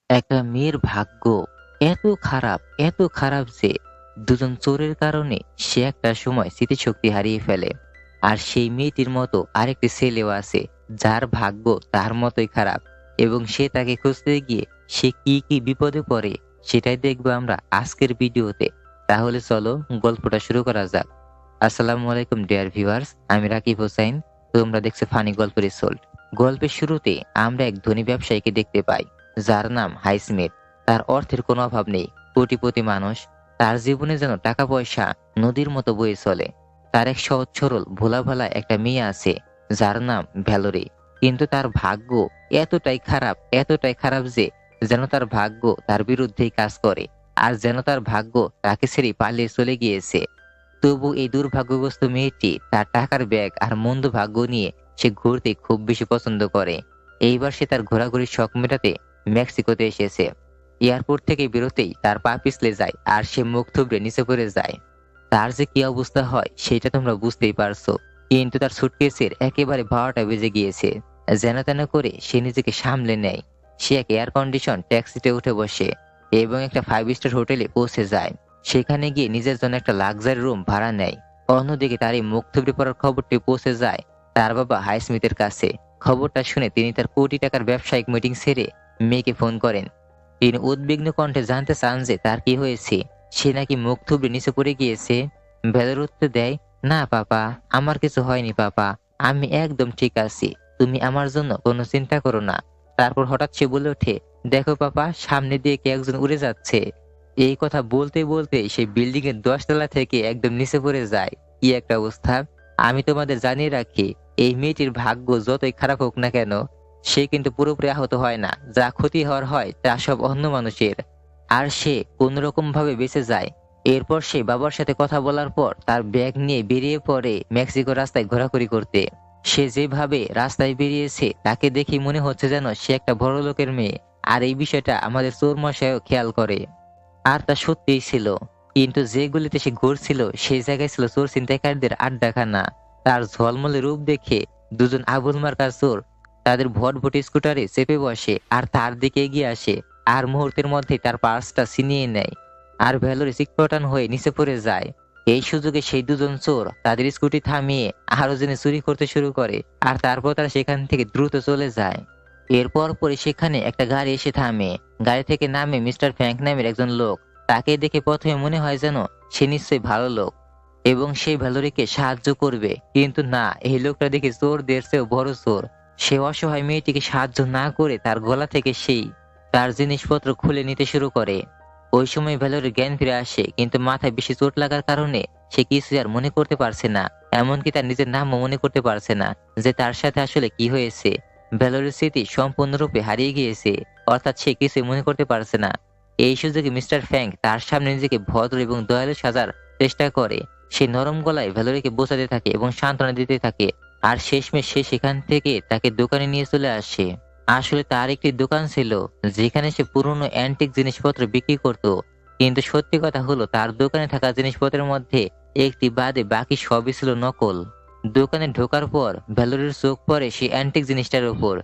একটা মেয়ের ভাগ্য এত খারাপ, এত খারাপ যে দুজন চোরের কারণে সে একটা সময় স্মৃতিশক্তি হারিয়ে ফেলে। আর সেই মেয়েটির মতো আরেকটি ছেলেও আছে যার ভাগ্য তার মতোই খারাপ, এবং সে তাকে খুঁজতে গিয়ে সে কি কি বিপদে পড়ে সেটাই দেখবো আমরা আজকের ভিডিওতে। তাহলে চলো গল্পটা শুরু করা যাক। আসসালামু আলাইকুম ডিয়ার ভিউয়ার্স, আমি রাকিব হোসাইন। তোমরা দেখছো ফানি গল্প রিসোল্ট। গল্পের শুরুতে আমরা এক ধনী ব্যবসায়ীকে দেখতে পাই যার নাম হাইসমিথ। তার অর্থের কোনো অভাব নেই, কোটিপতি মানুষ। তার জীবনে যেন টাকা পয়সা নদীর মতো বয়ে চলে। তার এক সহজ সরল ভোলা ভালা একটা মেয়ে আছে যার নাম ভ্যালোরি। কিন্তু তার ভাগ্য এতটাই খারাপ যে যেন তার ভাগ্য তার বিরুদ্ধেই কাজ করে, আর যেন তার ভাগ্য তাকে ছেড়ে পালিয়ে চলে গিয়েছে। তবু এই দুর্ভাগ্যগ্রস্ত মেয়েটি তার টাকার ব্যাগ আর মন্দ ভাগ্য নিয়ে সে ঘুরতে খুব বেশি পছন্দ করে। এইবার সে তার ঘোরাঘুরির শখ মেটাতে মেক্সিকোতে এসেছে। এয়ারপোর্ট থেকে বেরোতেই তার পা পিছলে যায় আর সে মুখ থুবড়ে নিচে পড়ে যায়। তার যে কি অবস্থা হয় সেটা তোমরা বুঝতেই পারছো। কিন্তু তার সুটকেসের একেবারে 12টা বেজে গিয়েছে। যেন তেন করে সে নিজেকে সামলে নেয়। সে এক এয়ার কন্ডিশন ট্যাক্সিতে উঠে বসে এবং একটা 5 স্টার হোটেলে পৌঁছে যায়। সেখানে গিয়ে নিজের জন্য একটা লাক্সারি রুম ভাড়া নেয়। অন্যদিকে তার এই মুখ থুবড়ে পড়ার খবরটি পৌঁছে যায় তার বাবা হাইস্মিথের কাছে। খবরটা শুনে তিনি তার কোটি টাকার ব্যবসায়িক মিটিং সেরে মেয়েকে ফোন করেন। তিনি উদ্বিগ্ন কণ্ঠে জানতে চান যে তার কি হয়েছে। সে নাকি মুখ থুবড়ে নিচে পড়ে গিয়েছে। ভেলোর উত্তর দেয়, না পাপা, আমার কিছু হয়নি পাপা, আমি একদম ঠিক আছি, তুমি আমার জন্য কোনো চিন্তা করো না। তারপর হঠাৎ সে বলে ওঠে, দেখো পাপা, সামনে দিয়ে কে একজন উড়ে যাচ্ছে। এই কথা বলতে বলতে সে বিল্ডিং এর 10 তলা থেকে একদম নিচে পড়ে যায়। কি একটা অবস্থা! আমি তোমাদের জানিয়ে রাখি, এই মেয়েটির ভাগ্য যতই খারাপ হোক না কেন, সে কিন্তু পুরোপুরি আহত হয় না। যা ক্ষতি হওয়ার হয় তা সব অন্য মানুষের। আর সে কোনরকম ভাবে বেঁচে যায়। এরপর সে বাবার সাথে কথা বলার পর তার ব্যাগ নিয়ে বেরিয়ে পড়ে মেক্সিকো রাস্তায় ঘোরাঘুরি করতে। সে যেভাবে রাস্তায় বেরিয়েছে তাকে দেখে মনে হচ্ছে যেন সে একটা বড় লোকের মেয়ে। আর এই বিষয়টা আমাদের চোর মশাইও খেয়াল করে। আর তা সত্যিই ছিল। কিন্তু যে গলিতে সে ঘুরছিল সেই জায়গায় ছিল চোর ছিনতাইকারীদের আড্ডাখানা। তার ঝলমলে রূপ দেখে দুজন আবুল মার্কা চোর তাদের ভটভটি স্কুটারে চেপে বসে আর তার দিকে এগিয়ে আসে। আর মুহূর্তের মধ্যেই তার পার্সটা ছিনিয়ে নেয়। আর ভেলোরে চিৎপটান হয়ে নিচে পড়ে যায়। এই সুযোগে সেই দুজন চোর তাদের স্কুটি থামিয়ে আরো জেনে চুরি করতে শুরু করে। আর তারপর তারা সেখান থেকে দ্রুত চলে যায়। এরপর পরে সেখানে একটা গাড়ি এসে থামে। গাড়ি থেকে নামে মিস্টার ফ্র্যাঙ্ক নামের একজন লোক। তাকে দেখে প্রথমে মনে হয় যেন সে নিশ্চয়ই ভালো লোক এবং সেই ভ্যালোরিকে সাহায্য করবে। কিন্তু না, এই লোকটা দেখে চোরদের চেয়েও বড় চোর। সে অসহায় মেয়েটিকে সাহায্য না করে তার গলা থেকে সেই তার জিনিসপত্র খুলে নিতে শুরু করে। ওই সময় ভ্যালোরির জ্ঞান ফিরে আসে, কিন্তু মাথায় বেশি চোট লাগার কারণে সে কিছু আর মনে করতে পারছে না। এমনকি তার নিজের নামও মনে করতে পারছে না যে তার সাথে আসলে কি হয়েছে। ভ্যালোরির স্মৃতি সম্পূর্ণরূপে হারিয়ে গিয়েছে, অর্থাৎ সে কিছুই মনে করতে পারছে না। এই সুযোগে মিস্টার ফ্র্যাঙ্ক তার সামনে নিজেকে ভদ্র এবং দয়ালু সাজার চেষ্টা করে। সে নরম গলায় ভ্যালোরিকে বোঝাতে থাকে এবং সান্ত্বনা দিতে থাকে। আর শেষমেশ সে সেখান থেকে তাকে দোকানে নিয়ে চলে আসে। আসলে তার একটি দোকান ছিল যেখানে সে পুরনো অ্যান্টিক জিনিসপত্র বিক্রি করত। কিন্তু সত্যি কথা হলো, তার দোকানে থাকা জিনিসপত্রের মধ্যে একটি বাদে বাকি সবই ছিল নকল। দোকানে ঢোকার পর ভ্যালোরির চোখ পড়ে সেই অ্যান্টিক জিনিসটার উপর।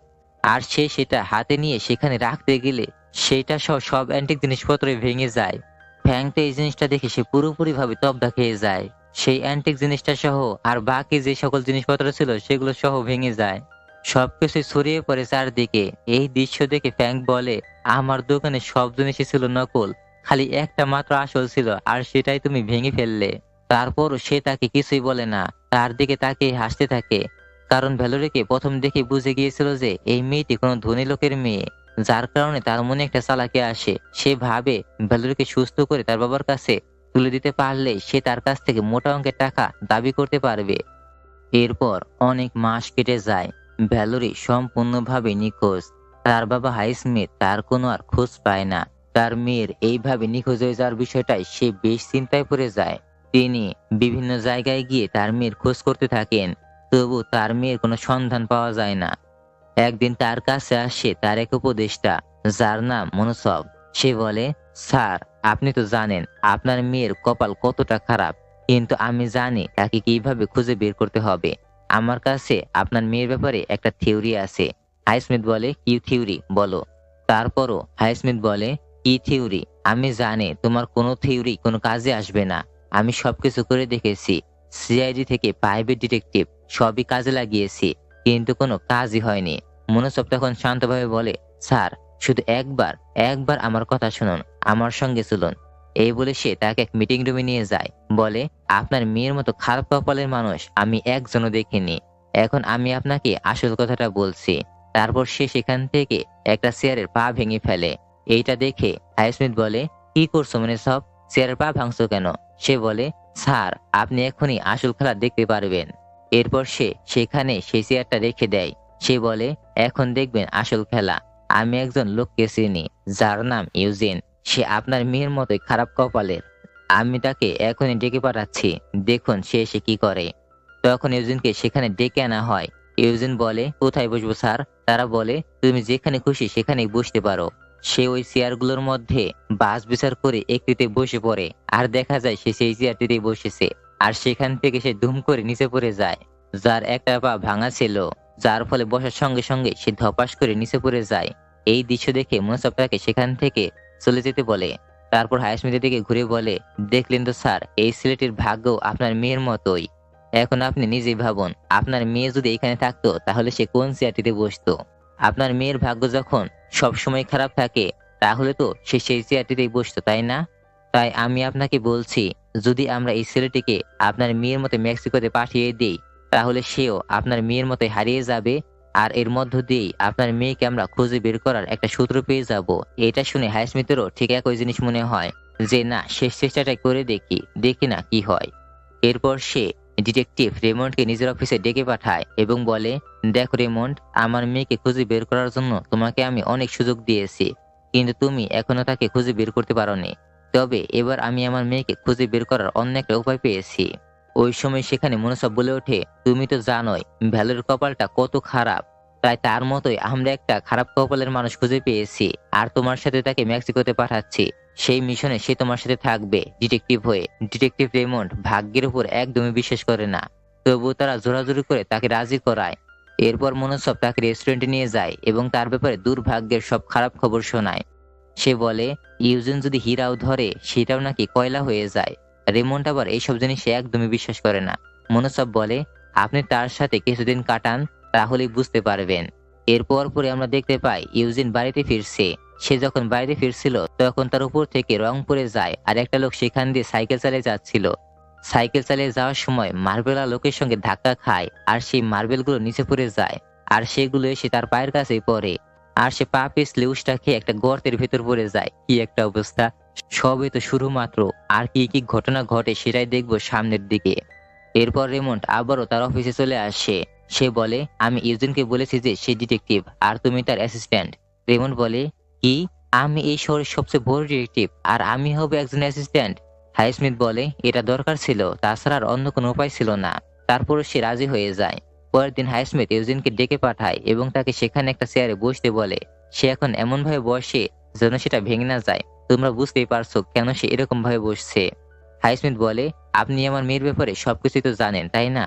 আর সে সেটা হাতে নিয়ে সেখানে রাখতে গেলে সেইটা সহ সব অ্যান্টিক জিনিসপত্রই ভেঙে যায়। ফ্যাং তো এই জিনিসটা দেখে সে পুরোপুরি ভাবে তব্দা খেয়ে যায়। সেই অ্যান্টিক জিনিসটা সহ আর বাকি যে সকল জিনিসপত্র ছিল সেগুলো সহ ভেঙে যায়। সবকিছু ছড়িয়ে পড়ে চারদিকে। এই দৃশ্য দেখে ফ্যাং বলে, আমার দোকানে সব জিনিসই ছিল নকল, খালি একটা মাত্র আসল ছিল, আর সেটাই তুমি ভেঙে ফেললে। তারপরও সে তাকে কিছুই বলে না, তার দিকে তাকিয়ে হাসতে থাকে। কারণ ভ্যালোরিকে প্রথম দেখে বুঝে গিয়েছিল যে এই মেয়েটি কোনো ধনী লোকের মেয়ে, যার কারণে তার মনে একটা চালাকি আসে। সে ভাবে ভ্যালোরিকে সুস্থ করে তার বাবার কাছে তুলে দিতে পারলে সে তার কাছ থেকে মোটা অঙ্কের টাকা দাবি করতে পারবে। এরপর অনেক মাস কেটে যায়। ভ্যালোরি সম্পূর্ণভাবে নিখোঁজ। তার বাবা হাইস্মিথ তার কোনো আর খোঁজ পায় না। তার মেয়ের এইভাবে নিখোঁজ হয়ে যাওয়ার বিষয়টাই সে বেশ চিন্তায় পড়ে যায়। তিনি বিভিন্ন জায়গায় গিয়ে তার মেয়ের খোঁজ করতে থাকেন, তবু তার মেয়ের কোনো সন্ধান পাওয়া যায় না। একদিন তার কাছে আসে তার এক উপদেষ্টা, যার নাম মনোসব। সে বলে, স্যার, আপনি তো জানেন আপনার মেয়ের কপাল কতটা খারাপ, কিন্তু আমি জানি তাকে কিভাবে খুঁজে বের করতে হবে। আমার কাছে আপনার মেয়ের ব্যাপারে একটা থিওরি আছে। হাইস্মিথ বলে, কি থিওরি বলো? তারপরও হাইস্মিথ বলে, কি থিওরি? আমি জানি তোমার কোনো থিওরি কোনো কাজে আসবে না। আমি সবকিছু করে দেখেছি। সিআইডি থেকে প্রাইভেট ডিটেকটিভ সবই কাজে লাগিয়েছি, কিন্তু কোনো কাজই হয়নি। মনোসব তখন শান্তভাবে বলে, স্যার, শুধু একবার একবার আমার কথা শুনুন, আমার সঙ্গে চলুন। এই বলে সে তাকে এক মিটিং রুমে নিয়ে যায়। বলে, আপনার মেয়ের মতো খারাপ কপালের মানুষ আমি একজনও দেখিনি। এখন আমি আপনাকে আসল কথাটা বলছি। তারপর সে সেখান থেকে একটা চেয়ারের পা ভেঙে ফেলে। এইটা দেখে হাইস্মিথ বলে, কি করছো মানে সব? চেয়ারের পা ভাঙছো কেন? সে বলে, স্যার, আপনি এখনই আসল খেলা দেখতে পারবেন। এরপর সে সেখানে সেই চেয়ারটা রেখে দেয়। সে বলে, এখন দেখবেন আসল খেলা। আমি একজন লোককে চিনি, যার নাম ইউজিন। সে আপনার মেয়ের মতোই খারাপ কপালের। আমি তাকে এখনই ডেকে পাঠাচ্ছি, দেখুন সে এসে কি করে। তখন ইউজিনকে সেখানে ডেকে আনা হয়। ইউজিন বলে, কোথায় বসবো স্যার? তারা বলে, তুমি যেখানে খুশি সেখানেই বসতে পারো। সে ওই চেয়ারগুলোর মধ্যে বাস বিচার করে একটিতে বসে পড়ে। আর দেখা যায় সে সেই চেয়ারটিতেই বসেছে। আর সেখান থেকে সে ধুম করে নিচে পড়ে যায়। যার একটা পা ভাঙা ছিল, যার ফলে বসার সঙ্গে সঙ্গে সে ধপাস করে নিচে পড়ে যায়। এই দৃশ্য দেখে মনসব তাকে সেখান থেকে চলে যেতে বলে। তারপর হায়াসমিদের দিকে ঘুরে বলে, দেখলেন তো স্যার, এই ছেলেটির ভাগ্য আপনার মেয়ের মতোই। এখন আপনি নিজেই ভাবুন, আপনার মেয়ে যদি এখানে থাকতো তাহলে সে কোন চেয়ারটিতে বসতো? আপনার মেয়ের ভাগ্য যখন সবসময় খারাপ থাকে, তাহলে তো সে সেই চেয়ারটিতেই বসতো, তাই না? তাই আমি আপনাকে বলছি, যদি আমরা এই ছেলেটিকে আপনার মেয়ের মতো মেক্সিকোতে পাঠিয়ে দিই, তাহলে সেও আপনার মেয়ের মতো হারিয়ে যাবে। আর এর মধ্য দিয়েই আপনার মেয়েকে আমরা খুঁজে বের করার একটা সূত্র পেয়ে যাব। এটা শুনে হায়াসমিথেরও ঠিক একই জিনিস মনে হয়, যে না, শেষ চেষ্টাটাই করে দেখি, দেখি না কি হয়। এরপর সে ডিটেকটিভ রেমন্ডকে নিজের অফিসে ডেকে পাঠায় এবং বলে, দেখো রেমন্ড, আমার মেয়েকে খুঁজে বের করার জন্য তোমাকে আমি অনেক সুযোগ দিয়েছি, কিন্তু তুমি এখনো তাকে খুঁজে বের করতে পারোনি। তবে এবার আমি আমার মেয়েকে খুঁজে বের করার অন্য একটা উপায় পেয়েছি। ওই সময় সেখানে মনোসব বলে ওঠে, তুমি তো জানোই ভ্যালুর কপালটা কত খারাপ। তাই তার মতোই আমরা একটা খারাপ কপালের মানুষ খুঁজে পেয়েছি, আর তোমার সাথে তাকে মেক্সিকোতে পাঠাচ্ছি। সেই মিশনে সে তোমার সাথে থাকবে ডিটেকটিভ হয়ে। ডিটেকটিভ রেমন্ড ভাগ্যের উপর একদমই বিশ্বাস করে না, তবুও তারা জোরাজুরি করে তাকে রাজি করায়। এরপর মনোসব তাকে রেস্টুরেন্টে নিয়ে যায় এবং তার ব্যাপারে দুর্ভাগ্যের সব খারাপ খবর শোনায়। সে বলে, ইউজিন যদি হীরাও ধরে সেটাও নাকি কয়লা হয়ে যায়। রেমন্ড আবার এইসব জিনিসে একদমই বিশ্বাস করে না। মনোসব বলে, আপনি তার সাথে কিছুদিন কাটান, তাহলেই বুঝতে পারবেন। এরপর পরে আমরা দেখতে পাই ইউজিন বাড়িতে ফিরছে। সে যখন বাড়িতে ফিরছিল তখন তার উপর থেকে রং পড়ে যায়, আর একটা লোক সেখান দিয়ে সাইকেল চালিয়ে যাচ্ছিল। সাইকেল চালিয়ে যাওয়ার সময় মার্বেলা লোকের সঙ্গে ধাক্কা খায়, আর সেই মার্বেলগুলো নিচে পড়ে যায়, আর সেগুলো এসে তার পায়ের কাছেই পড়ে। আর সে পা পিছলে উষ্টা খেয়ে একটা গর্তের ভেতর পড়ে যায়। কি একটা অবস্থা! সবই তো শুরু মাত্র, আর কি কি ঘটনা ঘটে সেটাই দেখবো সামনের দিকে। এরপর রেমন্ড আবারও তার অফিসে চলে আসে। সে বলে, আমি ইউজিনকে বলেছি যে সে ডিটেকটিভ আর তুমি তার অ্যাসিস্ট্যান্ট। রেমন্ড বলে, কি? আমি এই শহরের সবচেয়ে বড় ডিটেকটিভ আর আমি হব একজন অ্যাসিস্ট্যান্ট? হাইস্মিথ বলে, এটা দরকার ছিল, তাছাড়া আর অন্য কোনো উপায় ছিল না। তারপরে সে রাজি হয়ে যায়। পরের দিন হাইস্মিথ ইউজিনকে ডেকে পাঠায় এবং তাকে সেখানে একটা চেয়ারে বসতে বলে। সে এখন এমন ভাবে বসে যেন সেটা ভেঙে না যায়। তোমরা বুঝতেই পারছো কেন সে এরকম ভাবে বসছে। হাইস্মিথ বলে, আপনি আমার মেয়ের ব্যাপারে সবকিছুই তো জানেন, তাই না?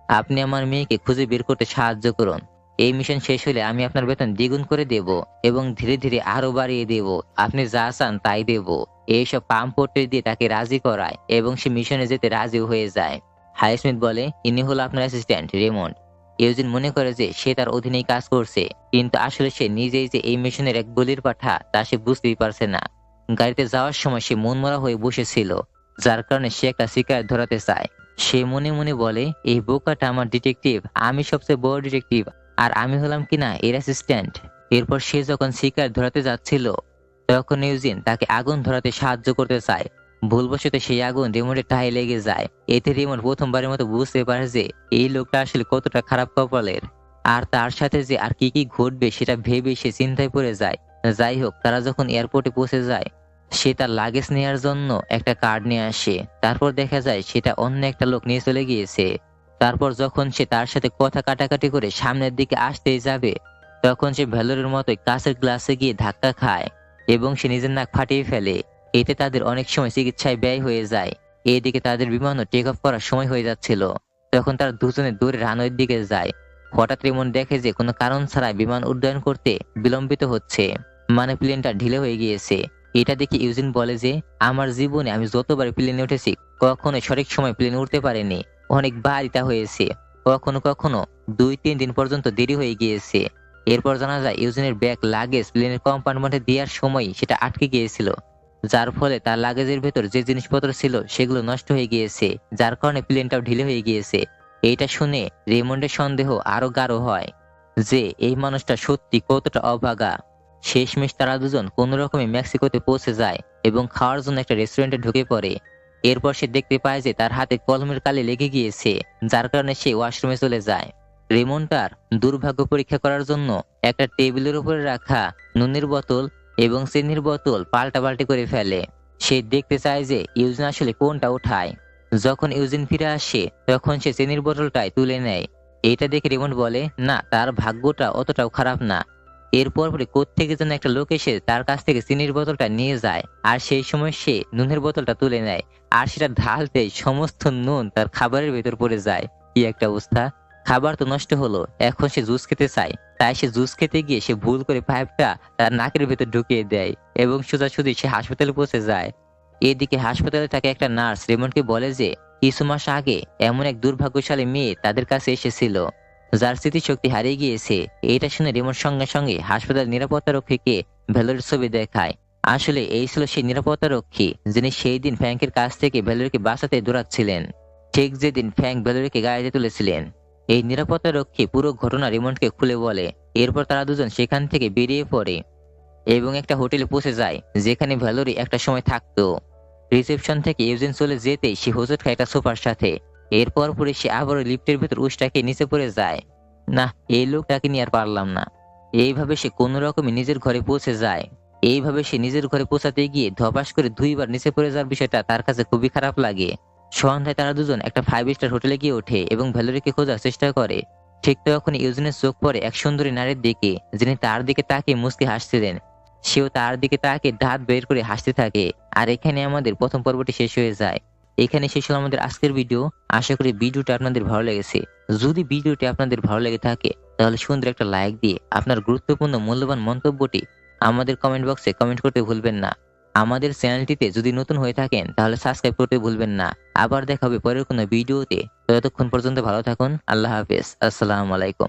আপনি আমার মেয়েকে খুঁজে বের করতে সাহায্য করুন। এই মিশন শেষ হলে আমি আপনার বেতন দ্বিগুণ করে দেব এবং ধীরে ধীরে আরো বাড়িয়ে দেব। আপনি যা চান তাই দেব। এইসব পাম্পপট্টি দিয়ে তাকে রাজি করায় এবং সে মিশনে যেতে রাজি হয়ে যায়। হাইস্মিথ বলে, ইনি হলো আপনার অ্যাসিস্ট্যান্ট রেমন্ড। ইউজিন মনে করে যে সে তার অধীনেই কাজ করছে, কিন্তু আসলে সে নিজেই যে এই মিশনের এক বলির পাঠা তা সে বুঝতেই পারছে না। গাড়িতে যাওয়ার সময় সে মনমরা হয়ে বসেছিল, যার কারণে সে একটা শিকার ধরাতে চায়। সে মনে মনে বলে, এই বোকাটা আমার ডিটেকটিভ, আমি সবচেয়ে বড় ডিটেকটিভ, আর আমি হলাম কিনা এর অ্যাসিস্ট্যান্ট। এরপর সে যখন শিকার ধরাতে যাচ্ছিল তখন ইউজিন তাকে আগুন ধরাতে সাহায্য করতে চায়। ভুলবশত সেই আগুন রিমোটের টায়ে লেগে যায়। এতে রিমোট প্রথমবারের মতো বুঝতে পারে যে এই লোকটা আসলে কতটা খারাপ কপালের, আর তার সাথে যে আর কি কি ঘটবে সেটা ভেবে সে চিন্তায় পড়ে যায়। যাই হোক, তারা যখন এয়ারপোর্টে পৌঁছে যায়, সে তার লাগেজ নেওয়ার জন্য একটা কার্ড নিয়ে আসে। তারপর দেখা যায় সেটা অন্য একটা লোক নিয়ে চলে গিয়েছে। তারপর যখন সে তার সাথে কথা কাটাকাটি করে সামনের দিকে আসতেই যাবে, তখন সে ভেলোরের মতোই কাঁচের গ্লাসে গিয়ে ধাক্কা খায় এবং সে নিজের নাক ফাটিয়ে ফেলে। এতে তাদের অনেক সময় চিকিৎসায় ব্যয় হয়ে যায়। এদিকে তাদের বিমানও টেক অফ করার সময় হয়ে যাচ্ছিল। তখন তারা দুজনে দূরে রানওয়ের দিকে যায়। হঠাৎ রিমন দেখে যে কোনো কারণ ছাড়াই বিমান উড্ডয়ন করতে বিলম্বিত হচ্ছে। মানে প্লেনটা ঢিলে হয়ে গিয়েছে। এটা দেখে ইউজিন বলে যে আমার জীবনে আমি যতবার প্লেনে উঠেছি কখনো সঠিক সময় প্লেনে উঠতে পারিনি। অনেকবার এটা হয়েছে। কখনো কখনো ২-৩ দিন পর্যন্ত দেরি হয়ে গিয়েছে। এরপর জানা যায় ইউজিনের ব্যাগ লাগেজ প্লেনের কম্পার্টমেন্টে দেওয়ার সময়ই সেটা আটকে গিয়েছিল। যার ফলে তার লাগেজের ভেতর যে জিনিসপত্র ছিল সেগুলো নষ্ট হয়ে গিয়েছে। যার কারণে প্লেনটাও ঢিলে হয়ে গিয়েছে। এইটা শুনে রেমন্ডের সন্দেহ আরো গাঢ় হয় যে এই মানুষটা সত্যি কতটা অভাগা। শেষমেশ তারা দুজন কোনো রকমে মেক্সিকোতে পৌঁছে যায় এবং খাওয়ার জন্য একটা রেস্টুরেন্টে ঢুকে পড়ে। এরপর সে দেখতে পায় যে তার হাতে কলমের কালি লেগে গিয়েছে, যার কারণে সে ওয়াশরুমে চলে যায়। রেমন তার দুর্ভাগ্য পরীক্ষা করার জন্য একটা টেবিলের উপরে রাখা নুনের বোতল এবং চিনির বোতল পাল্টাপাল্টি করে ফেলে। সে দেখতে চায় যে ইউজিন আসলে কোনটা উঠায়। যখন ইউজিন ফিরে আসে তখন সে চিনির বোতলটাই তুলে নেয়। এটা দেখে রেমন্ড বলে না, তার ভাগ্যটা অতটাও খারাপ না। এরপর পরে কোত্থেকে যেন একটা লোক এসে তার কাছ থেকে চিনির বোতলটা নিয়ে যায়, আর সেই সময় সে নুনের বোতলটা তুলে নেয়। আর সেটা ঢালতেই সমস্ত নুন তার খাবারের ভেতর পড়ে যায়। কি একটা অবস্থা! খাবার তো নষ্ট হলো, এখন সে জুস খেতে চায়। তাই সে জুস খেতে গিয়ে সে ভুল করে পাইপটা তার নাকের ভেতর ঢুকিয়ে দেয় এবং সোজাসুজি সে হাসপাতালে পৌঁছে যায়। এদিকে হাসপাতালে থাকা একটা নার্স রেমন্ডকে বলে যে কিছু মাস আগে এমন এক দুর্ভাগ্যশালী মেয়ে তাদের কাছে এসেছিল যার স্মৃতিশক্তি হারিয়ে গিয়েছে। এটা শুনে রেমন্ড সঙ্গে সঙ্গে হাসপাতাল নিরাপত্তা রক্ষীকে ভ্যালোরের ছবি দেখায়। আসলে এই ছিল সেই নিরাপত্তা রক্ষী যিনি সেই দিন ফ্র্যাঙ্কের কাছ থেকে ভ্যালোরিকে বাঁচাতে দৌড়াচ্ছিলেন, ঠিক যেদিন ফ্র্যাঙ্ক ভ্যালোরিকে গাড়িতে তুলেছিলেন। এই নিরাপত্তা রক্ষী পুরো ঘটনা রেমন্ডকে খুলে বলে। এরপর তারা দুজন সেখান থেকে বেরিয়ে পড়ে এবং একটা হোটেলে পৌঁছে যায় যেখানে ভ্যালোরি একটা সময় থাকতো। রিসেপশন থেকে ইউজিন চলে যেতেই সে হোঁচট খায় একটা সোফার সাথে। এরপর পরে সে আবারও লিফটের ভেতর উষ্টাকে নিচে পড়ে যায়। না, এই লোকটাকে নিয়ে আর পারলাম না। এইভাবে সে কোনো রকমে নিজের ঘরে পৌঁছে যায়। এইভাবে সে নিজের ঘরে পৌঁছাতে গিয়ে ধপাস করে ২ বার নিচে পড়ে যাওয়ার বিষয়টা তার কাছে খুবই খারাপ লাগে। সন্ধ্যায় তারা দুজন একটা 5 স্টার হোটেলে গিয়ে ওঠে এবং ভ্যালোরিকে খোঁজার চেষ্টা করে। ঠিক তখন ইউজিনের চোখ পড়ে এক সুন্দরী নারীর দিকে যিনি তার দিকে তাকিয়ে মুচকি হাসছিলেন। সেও তার দিকে তাকিয়ে দাঁত বের করে হাসতে থাকে। আর এখানে আমাদের প্রথম পর্বটি শেষ হয়ে যায়। এখানে শেষ হলো আমাদের আজকের ভিডিও। আশা করি ভিডিওটা আপনাদের ভালো লেগেছে। যদি ভিডিওটি আপনাদের ভালো লেগে থাকে তাহলে সুন্দর একটা লাইক দিয়ে আপনার গুরুত্বপূর্ণ মূল্যবান মন্তব্যটি আমাদের কমেন্ট বক্সে কমেন্ট করতে ভুলবেন না। আমাদের চ্যানেলটিতে যদি নতুন হয়ে থাকেন তাহলে সাবস্ক্রাইব করতে ভুলবেন না। আবার দেখা হবে পরের কোনো ভিডিওতে। ততক্ষণ পর্যন্ত ভালো থাকুন। আল্লাহ হাফেজ। আসসালামু আলাইকুম।